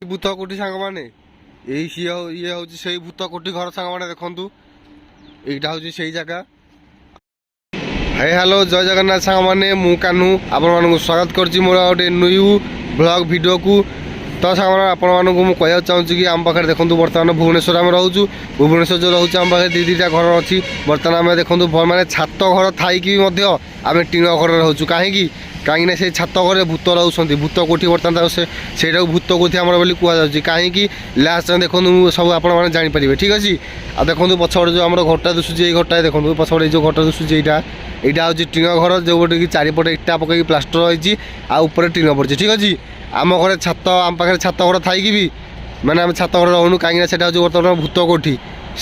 भूत कोठी सांग मैंने ये हूँ से भूत कोठी घर सांग मैंने देखु यहाँ हूँ से जगह। हाय हेलो जय जगन्नाथ सांग मैंने मु कान्हू आपण स्वागत कर मोर गोटे न्यू ब्लॉग वीडियो को। तो सांग मैंने आपको मुझे चाहूँगी कि आम पाखे देखो बर्तमान भुवनेश्वर आम रोचु भुवनेश्वर जो रोचे आम पाखे दुईटा घर अच्छी बर्तमान आम देखो माने छात घर थी आम टीण घर रोचु कहीं कहीं से छात घर भूत रोचे भूत कोठी बर्तमान से भूत कोठी आम बोली कहुच्छी कहीं लास्ट देखो सब आपने जापर ठीक अच्छे। आ देखो पछपटे जो आम घरटा दिशुची ये घरटा देखो पछपटे जो घरटा दिशुची यहाँ यहाँ हूँ टीण घर जो गोटे चारिपटे इटा पकई प्लास्टर रही आपर टीण पड़ी ठीक अच्छे। आम घर छात आम पाखे छात घर थी भी मैंने आम छात घर रोनु कहीं हूँ बर्तमान भूत कोठी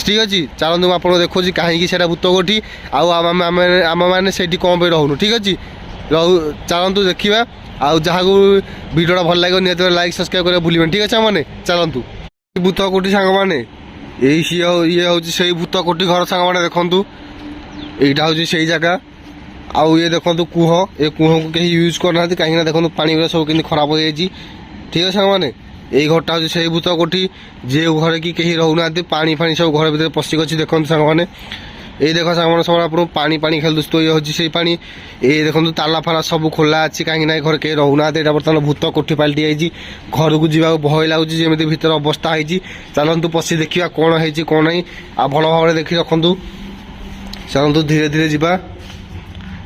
ठीक अच्छे। चलते मुझे आपको देखो कहीं भूत कोठी आम मैंने से कौन पे रोनु ठीक अच्छे चलतु देखा आउ जहाँ को वीडियो भल लगे निहत लाइक सब्सक्राइब कर भूल ठीक अच्छे। मैंने चलतु भूत कोठी सांग मैंने ये हूँ से भूत कोठी घर सांग मैंने देखु यहाँ हूँ से जगह आउ ये देखो कूह ये कूह को कहीं यूज करना कहीं देखो पानी गुरा सब कि खराब हो जाए ठीक है सांग मैंने यही घरटा हूँ से भूत कोठी जे घर की कहीं रोना पानी फानी सब घर भर पशिक अच्छी देखो सांग मैंने ये देख सांग सब आप पानी पानी खेल दूसरी ये हूँ से पानी ये देखो ताला फाला सब खोला अच्छी कहीं घर कहीं रोना बर्तमान भूत कोठी पलटि जाइए घर को जावा भय लगुच जमी भर अवस्था होती। चलतु पशि देखा कौन है कौन नहीं आ भल भाव देखी रखु चलतु धीरे धीरे जा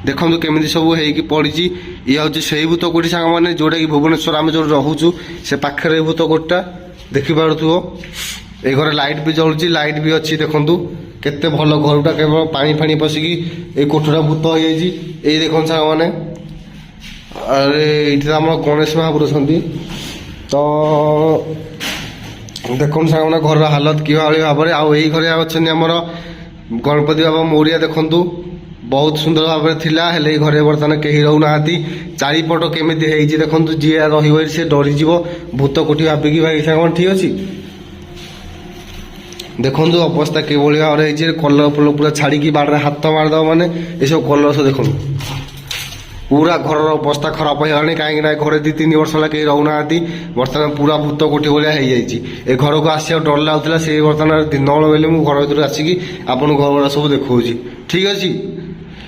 देखो केमी सब हो पड़ी ये हूँ से भूत कोठी सांग मैंने जोटा कि भुवनेश्वर आम जो रोचु से पाखे भूत कोठीटा देखिपु ये घर लाइट भी जलुची लाइट भी अच्छी देखु केते भल घरटा केवल पानी फानी पशिकी ये कोठीटा भूत हो जाए ये देखो सांग मैंने अरे ये आम गणेश महापुर तो देखो सांग मैंने घर हालत कि भाव में आई घरे अच्छे आमर गणपति बाबा मौर्या देखु बहुत सुंदर भाव में थिला हेले घरे बर्तमान कहीं रोना चारिपट केमी देखो जी रही से डरीज भूत कोठी भाविकी भाई सांग ठीक अच्छे। देखो अवस्था किभली भाव में कलर फल पूरा छाड़ी बाड़े हाथ मारिदेव मैंने ये सब कलर सब देखो पूरा घर अवस्था खराब हो गलानी कहीं घर 2-3 वर्ष है कहीं रोना बर्तमान पूरा भूत कोठी भाया हो जाए घर को आसा डर लगुला से बर्तमान दिन बेले मुझे घर भर आसिकी आपन घर सब देखा ठीक अच्छे।